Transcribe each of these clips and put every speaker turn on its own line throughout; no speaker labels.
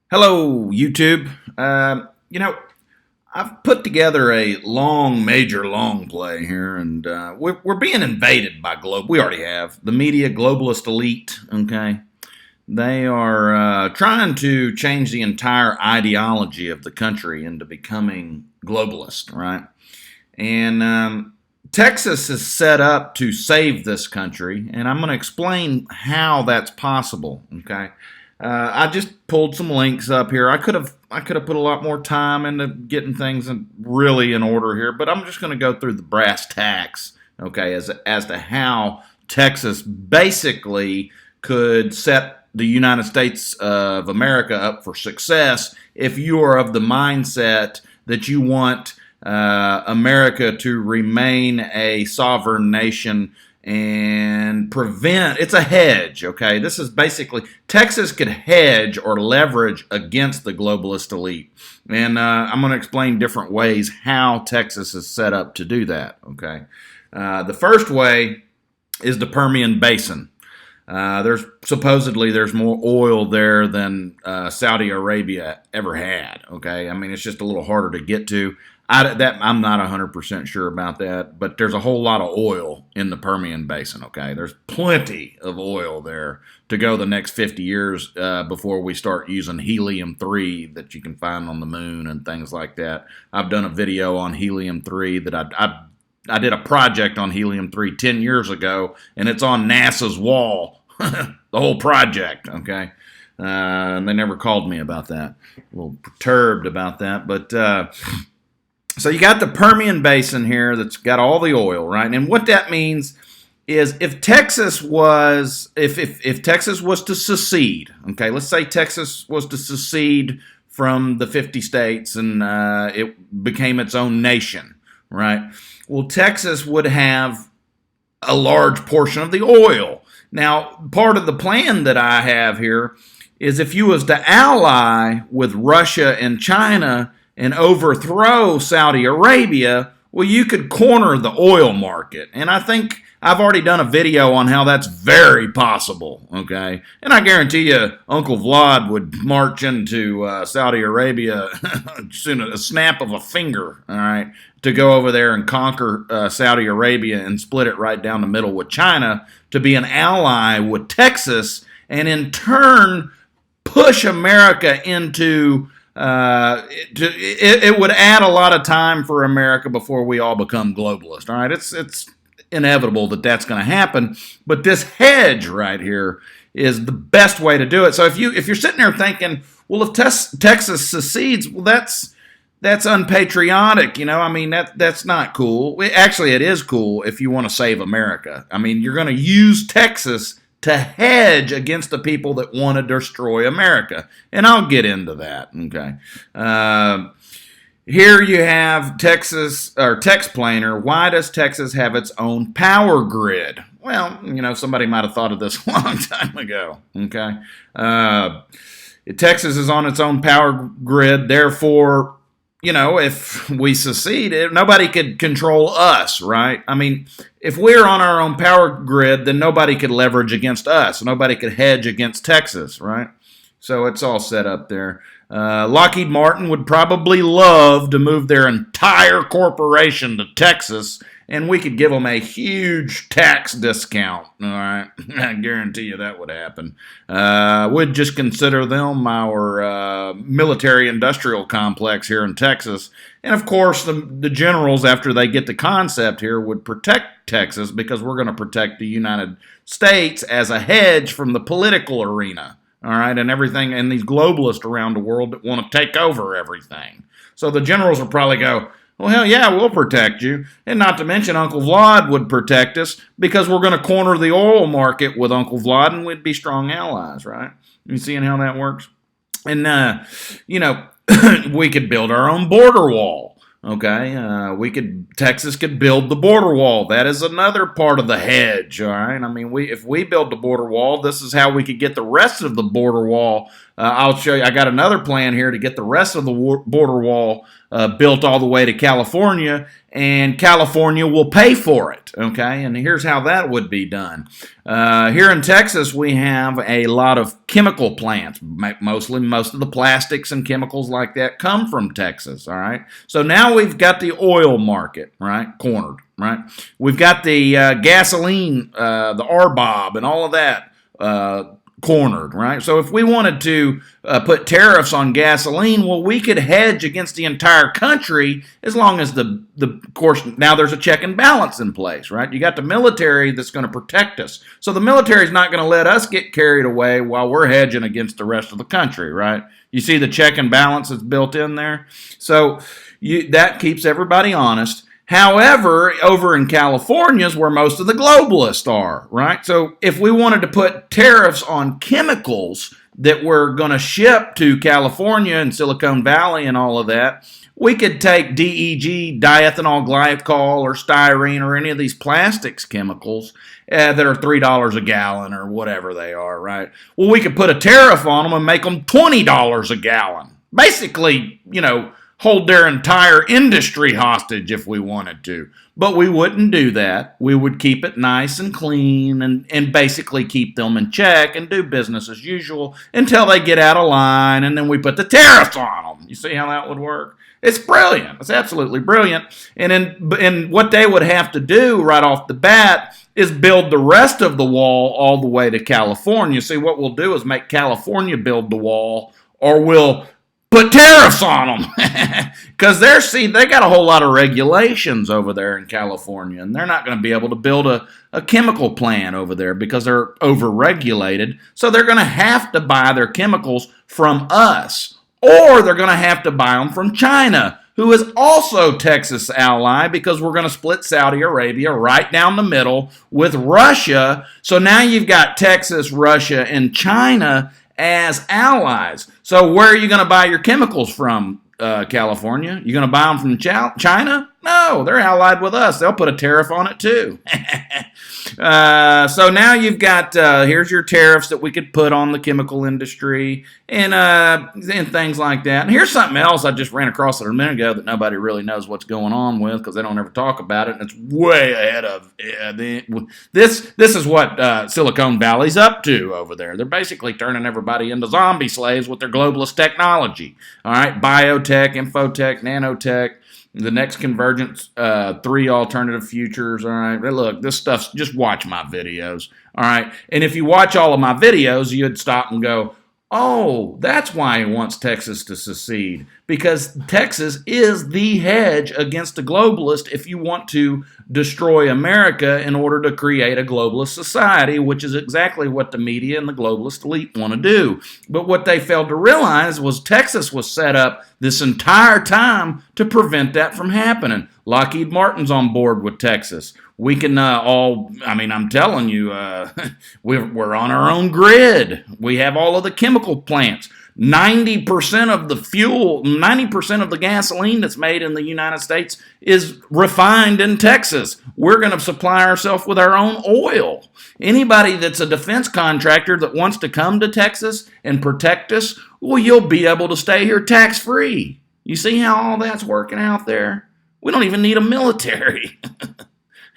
Hello, YouTube. I've put together a major long play here, and we're being invaded by we already have the media, Globalist Elite. Okay, they are trying to change the entire ideology of the country into becoming globalist, right? And Texas is set up to save this country, and I'm going to explain how that's possible. Okay. I just pulled some links up here. I could have put a lot more time into getting things really in order here, but I'm just going to go through the brass tacks, okay, as to how Texas basically could set the United States of America up for success if you are of the mindset that you want America to remain a sovereign nation and it's a hedge, okay? This is basically, Texas could hedge or leverage against the globalist elite. And I'm going to explain different ways how Texas is set up to do that, okay? The first way is the Permian Basin. There's more oil there than Saudi Arabia ever had, okay? I mean, it's just a little harder to get to. I'm not 100% sure about that, but there's a whole lot of oil in the Permian Basin, okay? There's plenty of oil there to go the next 50 years before we start using helium-3 that you can find on the moon and things like that. I've done a video on helium-3 that I did a project on helium-3 10 years ago, and it's on NASA's wall, the whole project, okay? They never called me about that. A little perturbed about that, but so you got the Permian Basin here that's got all the oil, right? And what that means is if Texas was to secede, okay, let's say Texas was to secede from the 50 states and it became its own nation, right? Well, Texas would have a large portion of the oil. Now, part of the plan that I have here is if you was to ally with Russia and China and overthrow Saudi Arabia, well, you could corner the oil market. And I think I've already done a video on how that's very possible, okay? And I guarantee you Uncle Vlad would march into Saudi Arabia soon, a snap of a finger, all right, to go over there and conquer Saudi Arabia and split it right down the middle with China to be an ally with Texas and in turn push America into it would add a lot of time for America before we all become globalist. All right, it's inevitable that that's going to happen. But this hedge right here is the best way to do it. So if you're sitting there thinking, well, if Texas secedes, well, that's unpatriotic. You know, I mean that's not cool. Actually, it is cool if you want to save America. I mean, you're going to use Texas to hedge against the people that want to destroy America. And I'll get into that, okay? Here you have Texas, or Texplaner. Why does Texas have its own power grid? Well, you know, somebody might have thought of this a long time ago, okay? Texas is on its own power grid, therefore, you know, if we secede, nobody could control us, right? I mean, if we're on our own power grid, then nobody could leverage against us. Nobody could hedge against Texas, right? So it's all set up there. Lockheed Martin would probably love to move their entire corporation to Texas, and we could give them a huge tax discount, all right? I guarantee you that would happen. We'd just consider them our military-industrial complex here in Texas. And, of course, the generals, after they get the concept here, would protect Texas because we're going to protect the United States as a hedge from the political arena, all right, and everything, and these globalists around the world that want to take over everything. So the generals will probably go, well, hell yeah, we'll protect you. And not to mention Uncle Vlad would protect us because we're going to corner the oil market with Uncle Vlad and we'd be strong allies, right? You seeing how that works? And, you know, we could build our own border wall, okay? Texas could build the border wall. That is another part of the hedge, all right? I mean, if we build the border wall, this is how we could get the rest of the border wall I'll show you. I got another plan here to get the rest of the border wall built all the way to California, and California will pay for it, okay? And here's how that would be done. Here in Texas, we have a lot of chemical plants. Most of the plastics and chemicals like that come from Texas, all right? So now we've got the oil market, right, cornered, right? We've got the gasoline, the RBOB, and all of that cornered, right? So if we wanted to put tariffs on gasoline, well, we could hedge against the entire country as long as of course, now there's a check and balance in place, right? You got the military that's going to protect us. So the military is not going to let us get carried away while we're hedging against the rest of the country, right? You see the check and balance that's built in there? So that keeps everybody honest. However, over in California is where most of the globalists are, right? So if we wanted to put tariffs on chemicals that we're going to ship to California and Silicon Valley and all of that, we could take DEG, diethanol glycol, or styrene, or any of these plastics chemicals that are $3 a gallon or whatever they are, right? Well, we could put a tariff on them and make them $20 a gallon. Basically, hold their entire industry hostage if we wanted to. But we wouldn't do that. We would keep it nice and clean and basically keep them in check and do business as usual until they get out of line, and then we put the tariffs on them. You see how that would work? It's brilliant. It's absolutely brilliant. And what they would have to do right off the bat is build the rest of the wall all the way to California. See, what we'll do is make California build the wall, or we'll put tariffs on them. Because they got a whole lot of regulations over there in California, and they're not going to be able to build a chemical plant over there because they're over-regulated. So they're going to have to buy their chemicals from us, or they're going to have to buy them from China, who is also Texas' ally, because we're going to split Saudi Arabia right down the middle with Russia. So now you've got Texas, Russia, and China as allies. So where are you going to buy your chemicals from, California? You going to buy them from China? No, they're allied with us. They'll put a tariff on it too. So now you've got, here's your tariffs that we could put on the chemical industry and things like that. And here's something else I just ran across a minute ago that nobody really knows what's going on with because they don't ever talk about it. And it's way ahead of this. This is what Silicon Valley's up to over there. They're basically turning everybody into zombie slaves with their globalist technology. All right, biotech, infotech, nanotech. The next convergence, 3 alternative futures. All right, look, this stuff's, just watch my videos. All right, and if you watch all of my videos, you'd stop and go, oh, that's why he wants Texas to secede, because Texas is the hedge against the globalist if you want to destroy America in order to create a globalist society, which is exactly what the media and the globalist elite want to do. But what they failed to realize was Texas was set up this entire time to prevent that from happening. Lockheed Martin's on board with Texas. We can I'm telling you, we're on our own grid. We have all of the chemical plants. 90% of the fuel, 90% of the gasoline that's made in the United States is refined in Texas. We're going to supply ourselves with our own oil. Anybody that's a defense contractor that wants to come to Texas and protect us, well, you'll be able to stay here tax-free. You see how all that's working out there? We don't even need a military.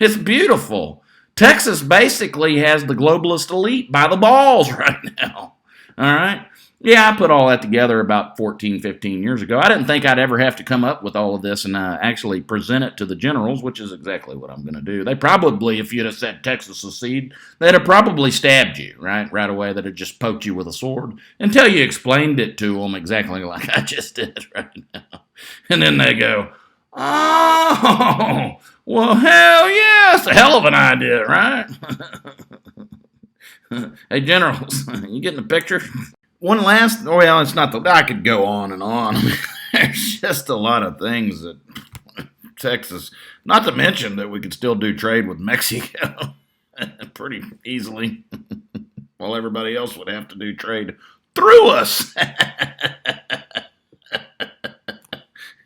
It's beautiful. Texas basically has the globalist elite by the balls right now. All right? Yeah, I put all that together about 14, 15 years ago. I didn't think I'd ever have to come up with all of this and actually present it to the generals, which is exactly what I'm going to do. They probably, if you'd have said Texas secede, they'd have probably stabbed you, right away. They'd have just poked you with a sword until you explained it to them exactly like I just did right now. And then they go, oh, well, hell yeah, it's a hell of an idea, right? Hey, generals, you getting the picture? It's not I could go on and on. There's just a lot of things that Texas, not to mention that we could still do trade with Mexico pretty easily, while everybody else would have to do trade through us.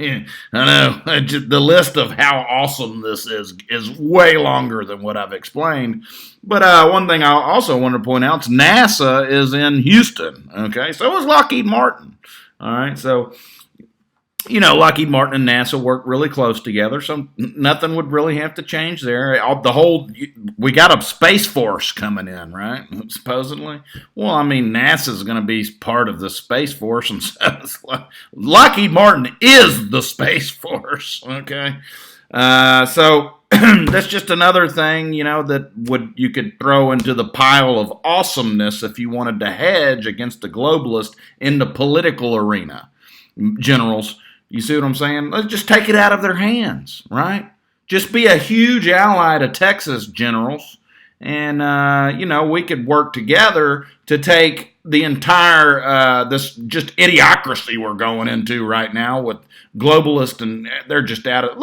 I know. The list of how awesome this is way longer than what I've explained. But one thing I also want to point out is NASA is in Houston. Okay, so is Lockheed Martin. All right, so Lockheed Martin and NASA work really close together, so nothing would really have to change there. We got a Space Force coming in, right? Supposedly. Well, I mean, NASA's going to be part of the Space Force, and so Lockheed Martin is the Space Force, okay? So that's just another thing, that you could throw into the pile of awesomeness if you wanted to hedge against the globalist in the political arena. Generals, you see what I'm saying? Let's just take it out of their hands, right? Just be a huge ally to Texas, generals, and we could work together to take the entire this just idiocracy we're going into right now with globalists, and they're just out of.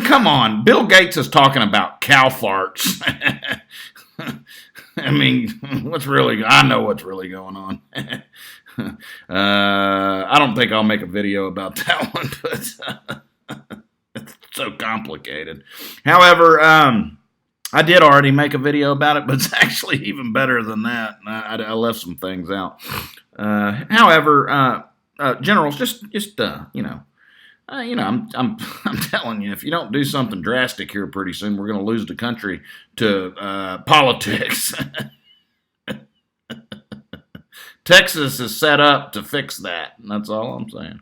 Come on, Bill Gates is talking about cow farts. I know what's really going on. I don't think I'll make a video about that one, but it's so complicated. However, I did already make a video about it, but it's actually even better than that. I left some things out. However, generals, I'm telling you, if you don't do something drastic here pretty soon, we're going to lose the country to politics. Texas is set up to fix that. And that's all I'm saying.